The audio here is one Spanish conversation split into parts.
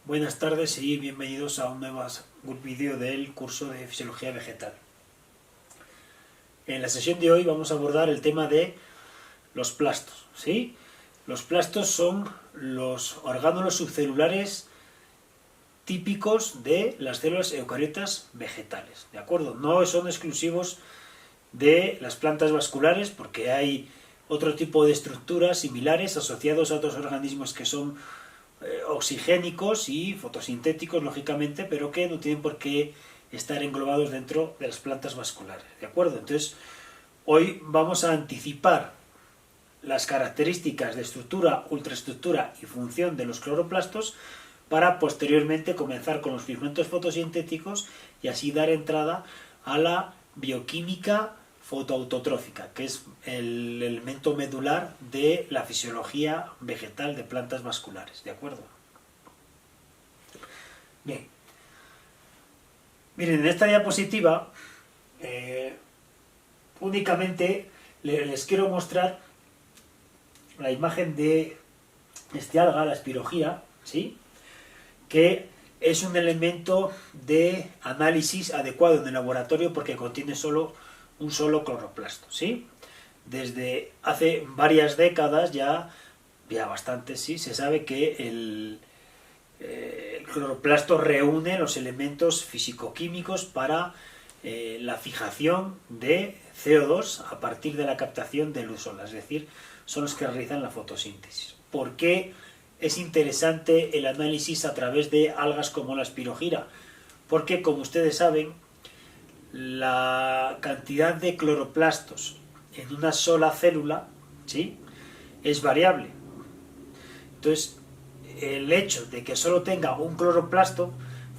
Buenas tardes y bienvenidos a un nuevo vídeo del curso de Fisiología Vegetal. En la sesión de hoy vamos a abordar el tema de los plastos, ¿sí? Los plastos son los orgánulos subcelulares típicos de las células eucariotas vegetales, ¿de acuerdo? No son exclusivos de las plantas vasculares porque hay otro tipo de estructuras similares asociados a otros organismos que son oxigénicos y fotosintéticos, lógicamente, pero que no tienen por qué estar englobados dentro de las plantas vasculares, ¿de acuerdo? Entonces, hoy vamos a anticipar las características de estructura, ultraestructura y función de los cloroplastos para posteriormente comenzar con los pigmentos fotosintéticos y así dar entrada a la bioquímica fotoautotrófica, que es el elemento medular de la fisiología vegetal de plantas vasculares, ¿de acuerdo? Bien. Miren, en esta diapositiva únicamente les quiero mostrar la imagen de este alga, la espirogia, ¿sí? Que es un elemento de análisis adecuado en el laboratorio porque contiene un solo cloroplasto, ¿sí? Desde hace varias décadas, ya bastante, sí, se sabe que el cloroplasto reúne los elementos físico-químicos para la fijación de CO2 a partir de la captación de luz solar, es decir, son los que realizan la fotosíntesis. ¿Por qué es interesante el análisis a través de algas como la espirogira? Porque, como ustedes saben, la cantidad de cloroplastos en una sola célula, ¿sí?, es variable. Entonces, el hecho de que solo tenga un cloroplasto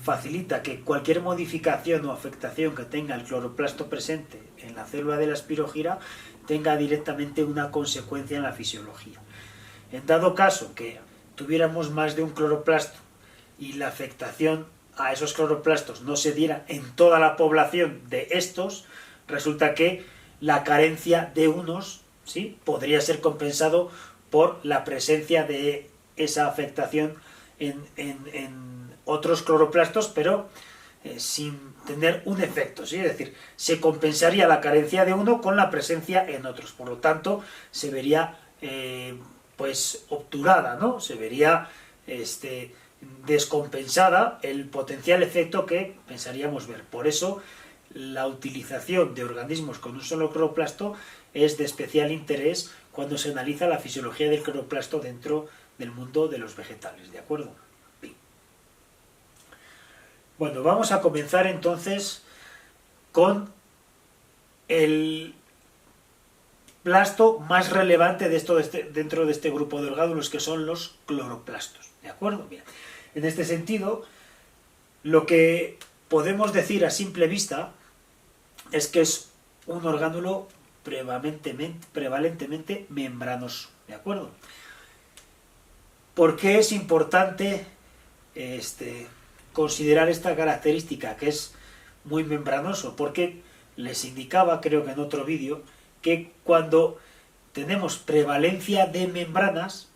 facilita que cualquier modificación o afectación que tenga el cloroplasto presente en la célula de la espirogira tenga directamente una consecuencia en la fisiología. En dado caso que tuviéramos más de un cloroplasto y la afectación a esos cloroplastos no se diera en toda la población de estos, resulta que la carencia de unos, ¿sí?, podría ser compensado por la presencia de esa afectación en otros cloroplastos, pero sin tener un efecto, ¿sí? Es decir, se compensaría la carencia de uno con la presencia en otros, por lo tanto se vería pues obturada, ¿no? Se vería descompensada el potencial efecto que pensaríamos ver. Por eso la utilización de organismos con un solo cloroplasto es de especial interés cuando se analiza la fisiología del cloroplasto dentro del mundo de los vegetales, ¿de acuerdo? Bien. Bueno, vamos a comenzar entonces con el plasto más relevante dentro de este grupo de orgánulos, que son los cloroplastos, ¿de acuerdo? Bien. En este sentido, lo que podemos decir a simple vista es que es un orgánulo prevalentemente membranoso, ¿de acuerdo? ¿Por qué es importante considerar esta característica, que es muy membranoso? Porque les indicaba, creo que en otro vídeo, que cuando tenemos prevalencia de membranas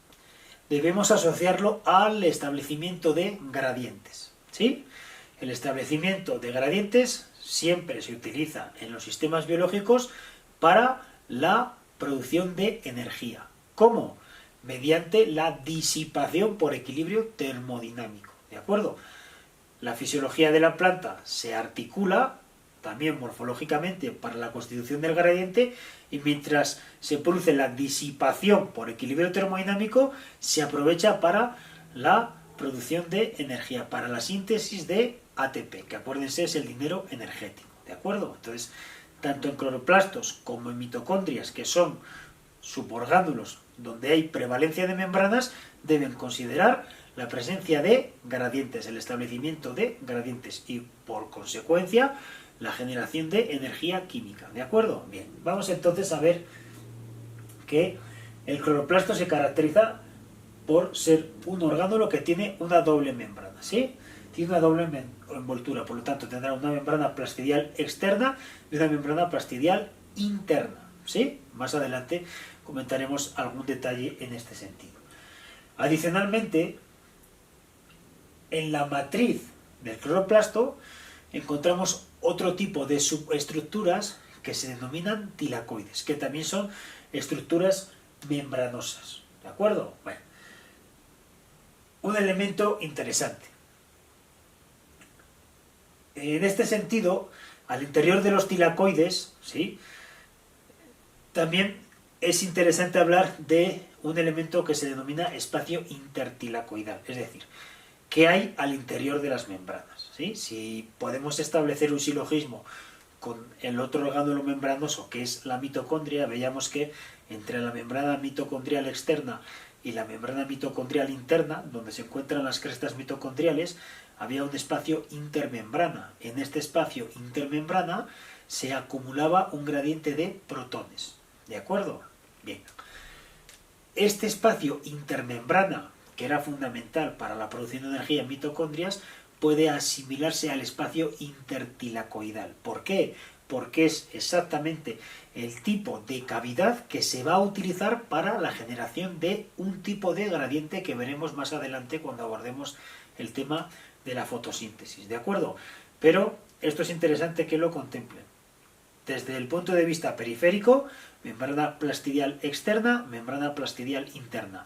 debemos asociarlo al establecimiento de gradientes, ¿sí? El establecimiento de gradientes siempre se utiliza en los sistemas biológicos para la producción de energía. ¿Cómo? Mediante la disipación por equilibrio termodinámico, ¿de acuerdo? La fisiología de la planta se articula también morfológicamente para la constitución del gradiente, y mientras se produce la disipación por equilibrio termodinámico, se aprovecha para la producción de energía, para la síntesis de ATP, que acuérdense es el dinero energético, ¿de acuerdo? Entonces, tanto en cloroplastos como en mitocondrias, que son suborgánulos donde hay prevalencia de membranas, deben considerar la presencia de gradientes, el establecimiento de gradientes y, por consecuencia, la generación de energía química, ¿de acuerdo? Bien, vamos entonces a ver que el cloroplasto se caracteriza por ser un orgánulo que tiene una doble membrana, ¿sí? Tiene una doble envoltura, por lo tanto tendrá una membrana plastidial externa y una membrana plastidial interna, ¿sí? Más adelante comentaremos algún detalle en este sentido. Adicionalmente, en la matriz del cloroplasto encontramos otro tipo de subestructuras que se denominan tilacoides, que también son estructuras membranosas. ¿De acuerdo? Bueno, un elemento interesante. En este sentido, al interior de los tilacoides, ¿sí?, también es interesante hablar de un elemento que se denomina espacio intertilacoidal, es decir, ¿qué hay al interior de las membranas? ¿Sí? Si podemos establecer un silogismo con el otro orgánulo membranoso, que es la mitocondria, veíamos que entre la membrana mitocondrial externa y la membrana mitocondrial interna, donde se encuentran las crestas mitocondriales, había un espacio intermembrana. En este espacio intermembrana se acumulaba un gradiente de protones. ¿De acuerdo? Bien. Este espacio intermembrana, que era fundamental para la producción de energía en mitocondrias, puede asimilarse al espacio intertilacoidal. ¿Por qué? Porque es exactamente el tipo de cavidad que se va a utilizar para la generación de un tipo de gradiente que veremos más adelante cuando abordemos el tema de la fotosíntesis. ¿De acuerdo? Pero esto es interesante que lo contemplen. Desde el punto de vista periférico, membrana plastidial externa, membrana plastidial interna.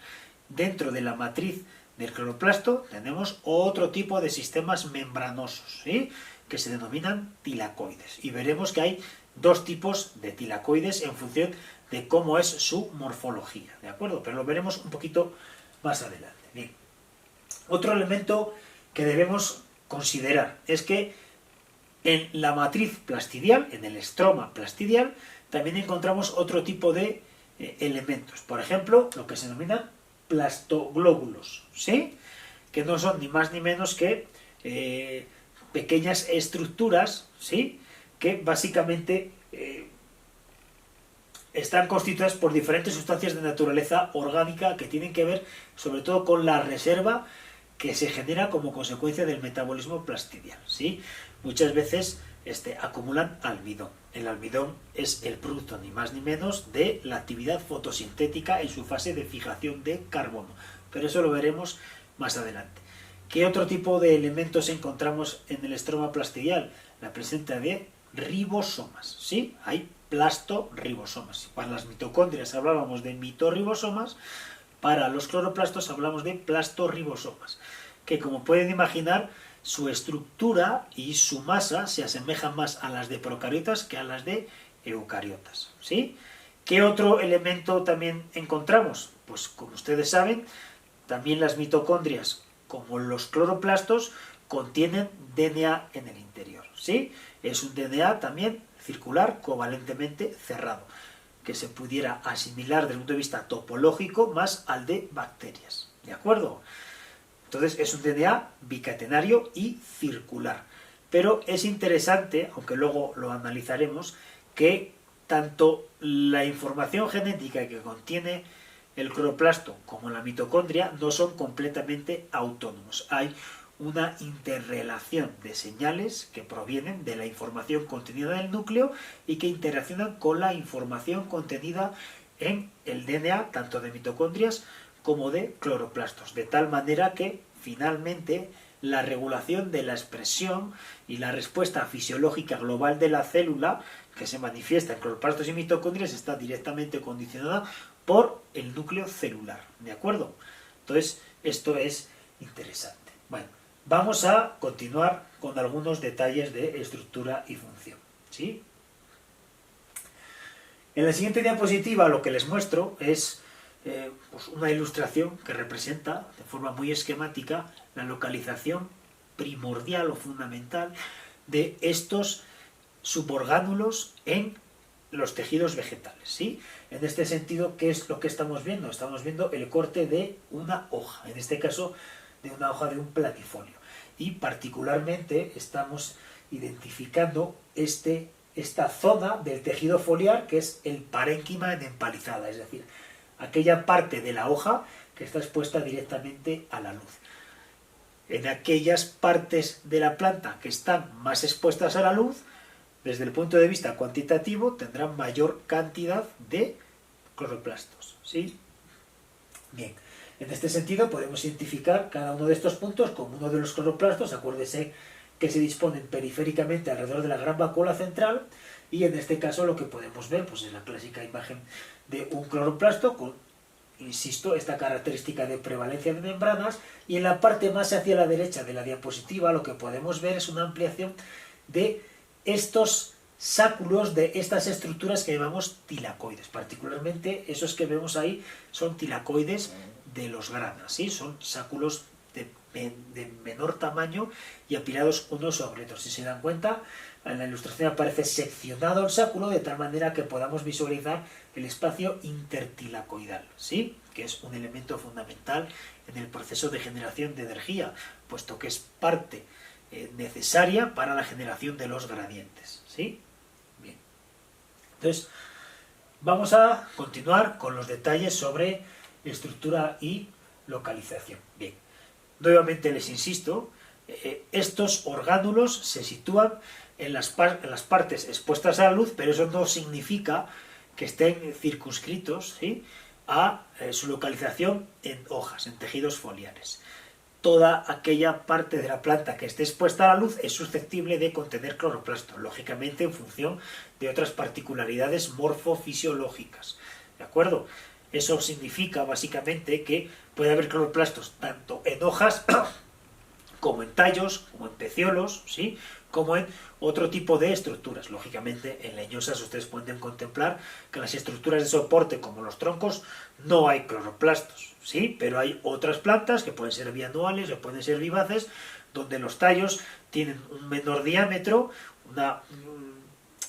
Dentro de la matriz del cloroplasto tenemos otro tipo de sistemas membranosos, ¿sí?, que se denominan tilacoides. Y veremos que hay dos tipos de tilacoides en función de cómo es su morfología, ¿de acuerdo? Pero lo veremos un poquito más adelante. Bien. Otro elemento que debemos considerar es que en la matriz plastidial, en el estroma plastidial, también encontramos otro tipo de elementos. Por ejemplo, lo que se denomina plastoglóbulos, ¿sí?, que no son ni más ni menos que pequeñas estructuras, ¿sí?, que básicamente están constituidas por diferentes sustancias de naturaleza orgánica que tienen que ver sobre todo con la reserva que se genera como consecuencia del metabolismo plastidial, ¿sí? Muchas veces acumulan almidón. El almidón es el producto ni más ni menos de la actividad fotosintética en su fase de fijación de carbono, pero eso lo veremos más adelante. ¿Qué otro tipo de elementos encontramos en el estroma plastidial? La presencia de ribosomas, ¿sí? Hay plastoribosomas. Para las mitocondrias hablábamos de mitorribosomas, para los cloroplastos hablamos de plastoribosomas, que como pueden imaginar, su estructura y su masa se asemejan más a las de procariotas que a las de eucariotas, ¿sí? ¿Qué otro elemento también encontramos? Pues como ustedes saben, también las mitocondrias, como los cloroplastos, contienen DNA en el interior, ¿sí? Es un DNA también circular, covalentemente cerrado, que se pudiera asimilar desde un punto de vista topológico más al de bacterias, ¿de acuerdo? Entonces es un DNA bicatenario y circular. Pero es interesante, aunque luego lo analizaremos, que tanto la información genética que contiene el cloroplasto como la mitocondria no son completamente autónomos. Hay una interrelación de señales que provienen de la información contenida en el núcleo y que interaccionan con la información contenida en el DNA, tanto de mitocondrias como de cloroplastos, de tal manera que finalmente la regulación de la expresión y la respuesta fisiológica global de la célula que se manifiesta en cloroplastos y mitocondrias está directamente condicionada por el núcleo celular, ¿de acuerdo? Entonces, esto es interesante. Bueno, vamos a continuar con algunos detalles de estructura y función, ¿sí? En la siguiente diapositiva lo que les muestro es pues una ilustración que representa de forma muy esquemática la localización primordial o fundamental de estos suborgánulos en los tejidos vegetales, ¿sí? En este sentido, ¿qué es lo que estamos viendo? Estamos viendo el corte de una hoja, en este caso de una hoja de un planifolio, y particularmente estamos identificando esta zona del tejido foliar que es el parénquima en empalizada, es decir, aquella parte de la hoja que está expuesta directamente a la luz. En aquellas partes de la planta que están más expuestas a la luz, desde el punto de vista cuantitativo, tendrán mayor cantidad de cloroplastos, ¿sí? Bien, En este sentido podemos identificar cada uno de estos puntos como uno de los cloroplastos. Acuérdese que se disponen periféricamente alrededor de la gran vacuola central, y en este caso lo que podemos ver pues es la clásica imagen de un cloroplasto con, insisto, esta característica de prevalencia de membranas, y en la parte más hacia la derecha de la diapositiva lo que podemos ver es una ampliación de estos sáculos, de estas estructuras que llamamos tilacoides. Particularmente esos que vemos ahí son tilacoides de los granas, ¿sí? Son sáculos de menor tamaño y apilados unos sobre otros. Si se dan cuenta, en la ilustración aparece seccionado el sáculo de tal manera que podamos visualizar el espacio intertilacoidal, ¿sí? Que es un elemento fundamental en el proceso de generación de energía, puesto que es parte necesaria para la generación de los gradientes, ¿sí? Bien. Entonces, vamos a continuar con los detalles sobre estructura y localización. Bien. Nuevamente les insisto, estos orgánulos se sitúan en las partes expuestas a la luz, pero eso no significa que estén circunscritos, ¿sí?, a su localización en hojas, en tejidos foliares. Toda aquella parte de la planta que esté expuesta a la luz es susceptible de contener cloroplastos, lógicamente en función de otras particularidades morfofisiológicas. ¿De acuerdo? Eso significa básicamente que puede haber cloroplastos tanto en hojas como en tallos, como en peciolos, ¿sí?, como en otro tipo de estructuras. Lógicamente, en leñosas ustedes pueden contemplar que en las estructuras de soporte, como los troncos, no hay cloroplastos, ¿sí?, pero hay otras plantas que pueden ser bianuales o pueden ser vivaces, donde los tallos tienen un menor diámetro, una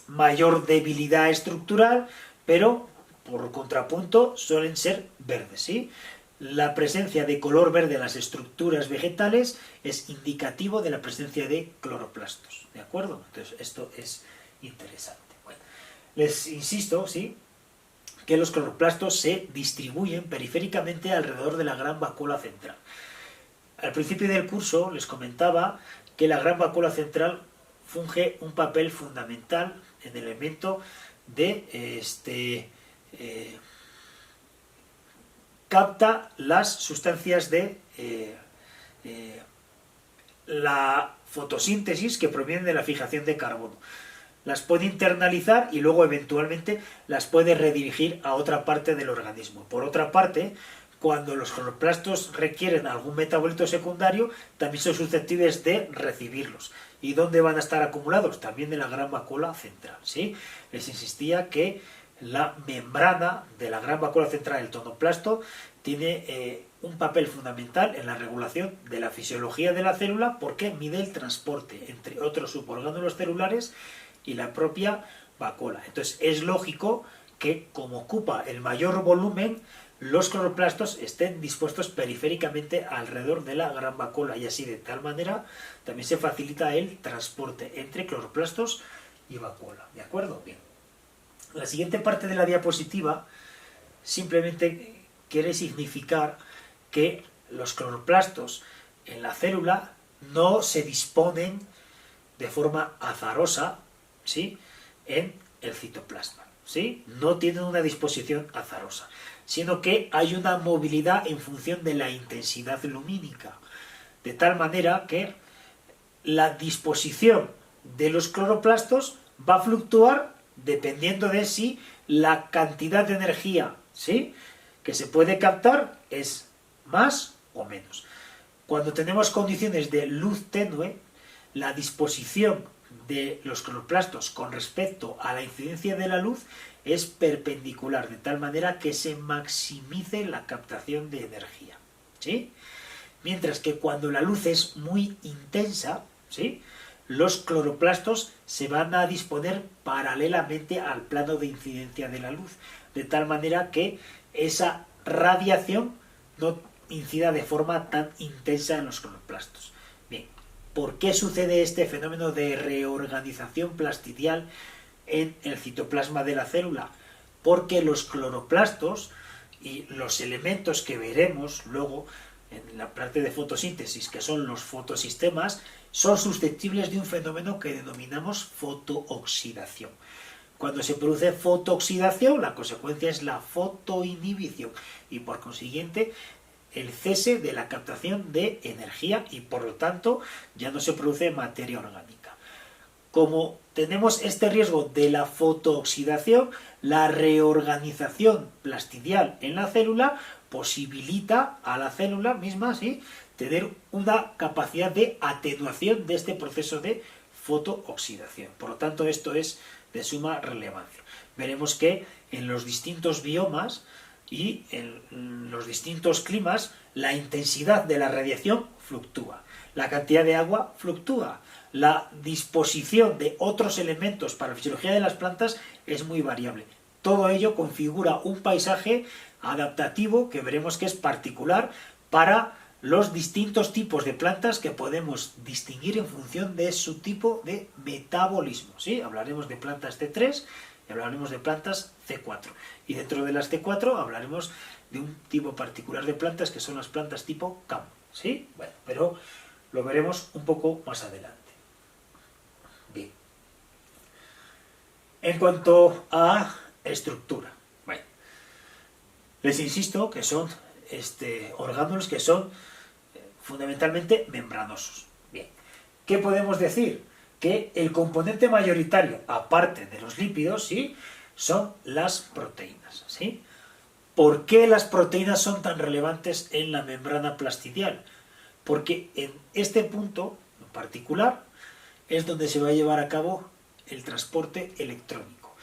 mayor debilidad estructural, pero por contrapunto suelen ser verdes, ¿sí? La presencia de color verde en las estructuras vegetales es indicativo de la presencia de cloroplastos, ¿de acuerdo? Entonces esto es interesante. Bueno, les insisto, ¿sí?, que los cloroplastos se distribuyen periféricamente alrededor de la gran vacuola central. Al principio del curso les comentaba que la gran vacuola central funge un papel fundamental en el elemento de capta las sustancias de la fotosíntesis que provienen de la fijación de carbono. Las puede internalizar y luego eventualmente las puede redirigir a otra parte del organismo. Por otra parte, cuando los cloroplastos requieren algún metabolito secundario, también son susceptibles de recibirlos. ¿Y dónde van a estar acumulados? También en la gran vacuola central, ¿sí? Les insistía que la membrana de la gran vacuola central del tonoplasto tiene un papel fundamental en la regulación de la fisiología de la célula, porque mide el transporte entre otros suborgánulos celulares y la propia vacuola. Entonces es lógico que, como ocupa el mayor volumen, los cloroplastos estén dispuestos periféricamente alrededor de la gran vacuola, y así de tal manera también se facilita el transporte entre cloroplastos y vacuola. ¿De acuerdo? Bien. La siguiente parte de la diapositiva simplemente quiere significar que los cloroplastos en la célula no se disponen de forma azarosa, ¿sí?, en el citoplasma, ¿sí? No tienen una disposición azarosa, sino que hay una movilidad en función de la intensidad lumínica, de tal manera que la disposición de los cloroplastos va a fluctuar dependiendo de si la cantidad de energía, ¿sí?, que se puede captar es más o menos. Cuando tenemos condiciones de luz tenue, la disposición de los cloroplastos con respecto a la incidencia de la luz es perpendicular, de tal manera que se maximice la captación de energía, ¿sí? Mientras que cuando la luz es muy intensa, ¿sí?, los cloroplastos se van a disponer paralelamente al plano de incidencia de la luz, de tal manera que esa radiación no incida de forma tan intensa en los cloroplastos. Bien, ¿por qué sucede este fenómeno de reorganización plastidial en el citoplasma de la célula? Porque los cloroplastos y los elementos que veremos luego en la parte de fotosíntesis, que son los fotosistemas, son susceptibles de un fenómeno que denominamos fotooxidación. Cuando se produce fotooxidación, la consecuencia es la fotoinhibición, y por consiguiente el cese de la captación de energía y por lo tanto ya no se produce materia orgánica. Como tenemos este riesgo de la fotooxidación, la reorganización plastidial en la célula posibilita a la célula misma, ¿sí?, tener una capacidad de atenuación de este proceso de fotooxidación. Por lo tanto, esto es de suma relevancia. Veremos que en los distintos biomas y en los distintos climas la intensidad de la radiación fluctúa, la cantidad de agua fluctúa, la disposición de otros elementos para la fisiología de las plantas es muy variable. Todo ello configura un paisaje adaptativo que veremos que es particular para los distintos tipos de plantas que podemos distinguir en función de su tipo de metabolismo, ¿sí? Hablaremos de plantas C3 y hablaremos de plantas C4. Y dentro de las C4 hablaremos de un tipo particular de plantas que son las plantas tipo CAM, ¿sí? Bueno, pero lo veremos un poco más adelante. Bien. En cuanto a estructura, bueno, les insisto que son orgánulos que son fundamentalmente membranosos. Bien, ¿qué podemos decir? Que el componente mayoritario, aparte de los lípidos, ¿sí?, son las proteínas, ¿sí? ¿Por qué las proteínas son tan relevantes en la membrana plastidial? Porque en este punto en particular es donde se va a llevar a cabo el transporte electrónico.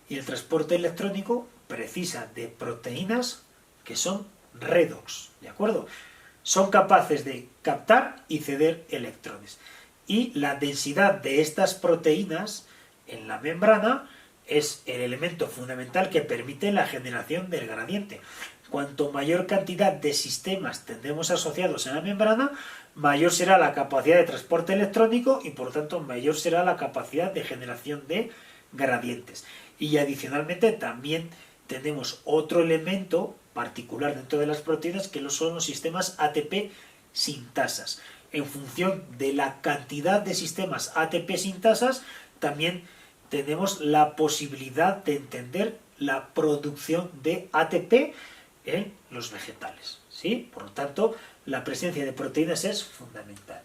Y el transporte electrónico precisa de proteínas que son redox, ¿de acuerdo? Son capaces de captar y ceder electrones. Y la densidad de estas proteínas en la membrana es el elemento fundamental que permite la generación del gradiente. Cuanto mayor cantidad de sistemas tendremos asociados en la membrana, mayor será la capacidad de transporte electrónico y por lo tanto mayor será la capacidad de generación de gradientes. Y adicionalmente también tenemos otro elemento particular dentro de las proteínas que son los sistemas ATP sintasas. En función de la cantidad de sistemas ATP sintasas, también tenemos la posibilidad de entender la producción de ATP en los vegetales, ¿sí? Por lo tanto, la presencia de proteínas es fundamental.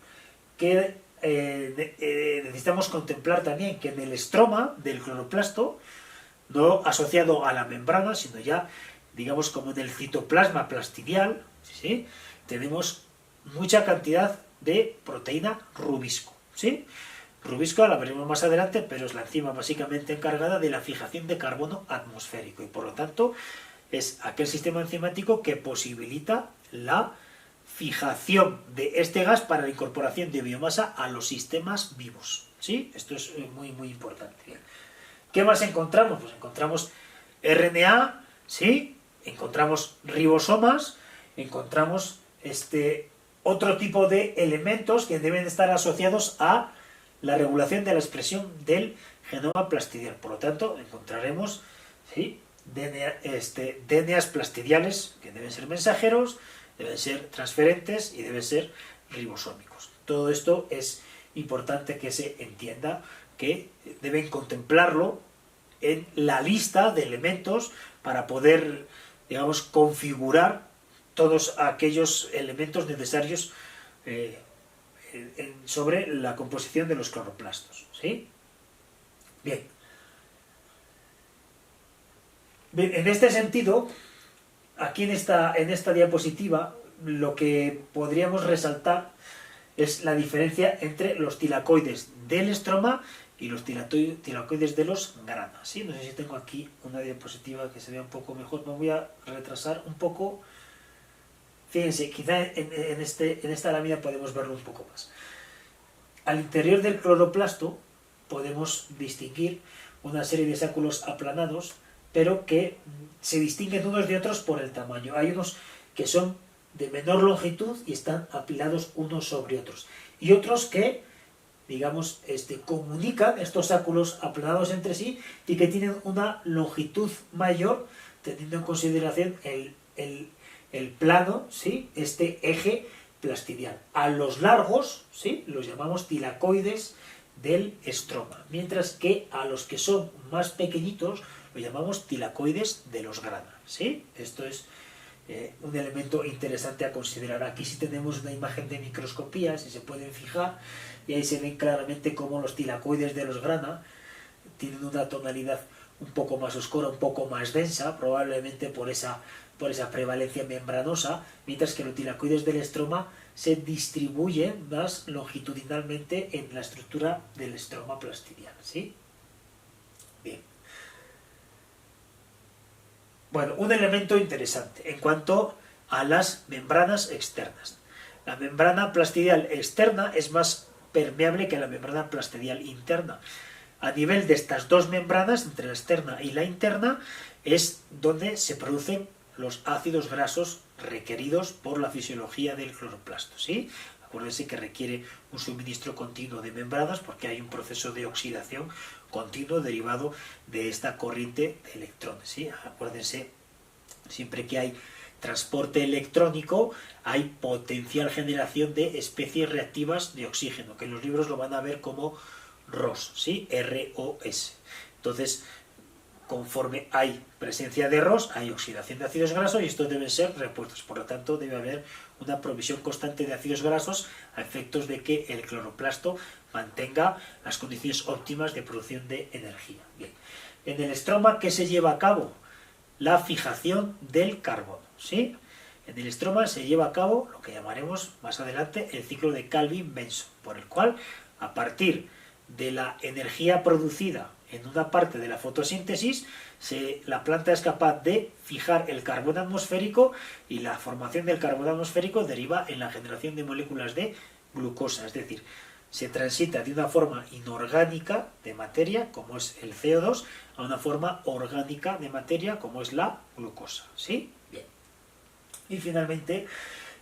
Que necesitamos contemplar también que en el estroma del cloroplasto, no asociado a la membrana, sino ya, digamos, como en el citoplasma plastidial, ¿sí?, tenemos mucha cantidad de proteína rubisco, ¿sí? Rubisco la veremos más adelante, pero es la enzima básicamente encargada de la fijación de carbono atmosférico y por lo tanto es aquel sistema enzimático que posibilita la fijación de este gas para la incorporación de biomasa a los sistemas vivos, ¿sí? Esto es muy, muy importante. Bien. ¿Qué más encontramos? Pues encontramos RNA, ¿sí? Encontramos ribosomas, encontramos otro tipo de elementos que deben estar asociados a la regulación de la expresión del genoma plastidial. Por lo tanto, encontraremos, ¿sí?, DNAs plastidiales que deben ser mensajeros, deben ser transferentes y deben ser ribosómicos. Todo esto es importante que se entienda, que deben contemplarlo en la lista de elementos para poder, digamos, configurar todos aquellos elementos necesarios sobre la composición de los cloroplastos, ¿sí? Bien. Bien, en este sentido, aquí en esta diapositiva, lo que podríamos resaltar es la diferencia entre los tilacoides del estroma y los tilacoides de los granas, ¿sí? No sé si tengo aquí una diapositiva que se vea un poco mejor, me voy a retrasar un poco. Fíjense, quizá en esta lámina podemos verlo un poco más. Al interior del cloroplasto podemos distinguir una serie de sacos aplanados, pero que se distinguen unos de otros por el tamaño. Hay unos que son de menor longitud y están apilados unos sobre otros. Y otros que, digamos, comunican estos sacos aplanados entre sí y que tienen una longitud mayor, teniendo en consideración el plano, ¿sí?, este eje plastidial. A los largos, ¿sí?, los llamamos tilacoides del estroma, mientras que a los que son más pequeñitos los llamamos tilacoides de los granas, ¿sí? Esto es un elemento interesante a considerar. Aquí sí tenemos una imagen de microscopía, si se pueden fijar, y ahí se ven claramente cómo los tilacoides de los grana tienen una tonalidad un poco más oscura, un poco más densa, probablemente por esa prevalencia membranosa, mientras que los tilacoides del estroma se distribuyen más longitudinalmente en la estructura del estroma plastidial, ¿sí? Bien. Bueno, un elemento interesante en cuanto a las membranas externas. La membrana plastidial externa es más permeable que la membrana plastidial interna. A nivel de estas dos membranas, entre la externa y la interna, es donde se producen los ácidos grasos requeridos por la fisiología del cloroplasto, ¿sí? Acuérdense que requiere un suministro continuo de membranas porque hay un proceso de oxidación continuo derivado de esta corriente de electrones, ¿sí? Acuérdense, siempre que hay transporte electrónico hay potencial generación de especies reactivas de oxígeno, que en los libros lo van a ver como ROS, ¿sí? ROS. Entonces, conforme hay presencia de ROS, hay oxidación de ácidos grasos y estos deben ser repuestos. Por lo tanto, debe haber una provisión constante de ácidos grasos a efectos de que el cloroplasto mantenga las condiciones óptimas de producción de energía. Bien. En el estroma, ¿qué se lleva a cabo? La fijación del carbono, ¿sí? En el estroma se lleva a cabo lo que llamaremos más adelante el ciclo de Calvin-Benson, por el cual, a partir de la energía producida en una parte de la fotosíntesis, la planta es capaz de fijar el carbono atmosférico y la formación del carbono atmosférico deriva en la generación de moléculas de glucosa, es decir, se transita de una forma inorgánica de materia, como es el CO2, a una forma orgánica de materia, como es la glucosa, ¿sí? Bien. Y finalmente,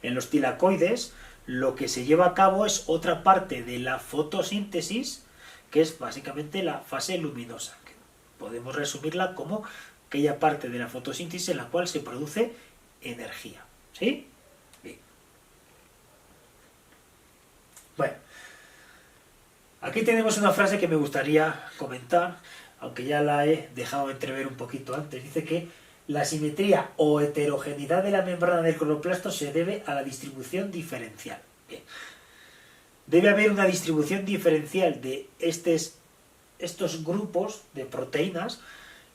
en los tilacoides, lo que se lleva a cabo es otra parte de la fotosíntesis, que es básicamente la fase luminosa. Que podemos resumirla como aquella parte de la fotosíntesis en la cual se produce energía, ¿sí? Bien. Bueno, aquí tenemos una frase que me gustaría comentar, aunque ya la he dejado entrever un poquito antes. Dice que la simetría o heterogeneidad de la membrana del cloroplasto se debe a la distribución diferencial. Bien. Debe haber una distribución diferencial de estos grupos de proteínas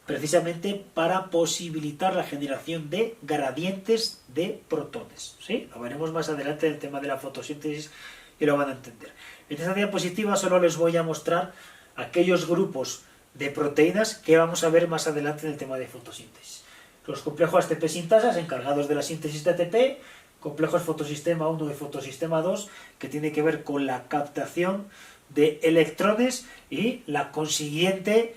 precisamente para posibilitar la generación de gradientes de protones, ¿sí? Lo veremos más adelante en el tema de la fotosíntesis y lo van a entender. En esta diapositiva solo les voy a mostrar aquellos grupos de proteínas que vamos a ver más adelante en el tema de fotosíntesis. Los complejos ATP sintasas encargados de la síntesis de ATP, complejos fotosistema 1 y fotosistema 2, que tiene que ver con la captación de electrones y la consiguiente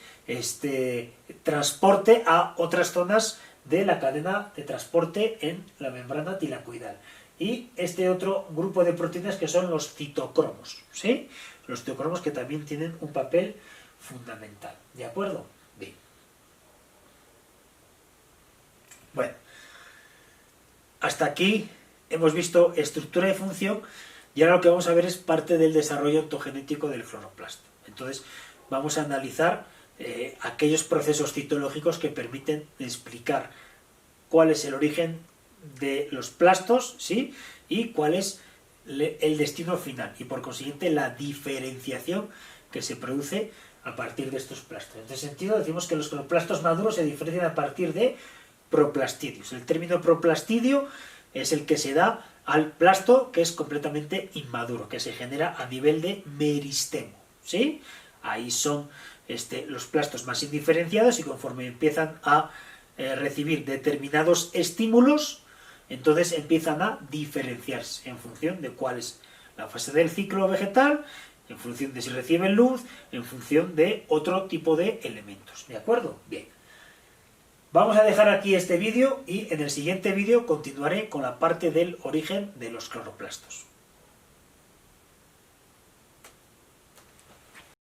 transporte a otras zonas de la cadena de transporte en la membrana tilacoidal. Y este otro grupo de proteínas que son los citocromos, ¿sí? Los citocromos que también tienen un papel fundamental, ¿de acuerdo? Bien. Bueno, hasta aquí hemos visto estructura y función y ahora lo que vamos a ver es parte del desarrollo ontogenético del cloroplasto. Entonces vamos a analizar aquellos procesos citológicos que permiten explicar cuál es el origen de los plastos, ¿sí? Y cuál es el destino final y por consiguiente la diferenciación que se produce a partir de estos plastos. En este sentido decimos que los cloroplastos maduros se diferencian a partir de proplastidios. El término proplastidio es el que se da al plasto que es completamente inmaduro, que se genera a nivel de meristemo, ¿sí? Ahí son los plastos más indiferenciados y conforme empiezan a recibir determinados estímulos, entonces empiezan a diferenciarse en función de cuál es la fase del ciclo vegetal, en función de si reciben luz, en función de otro tipo de elementos, ¿de acuerdo? Bien. Vamos a dejar aquí este vídeo y en el siguiente vídeo continuaré con la parte del origen de los cloroplastos.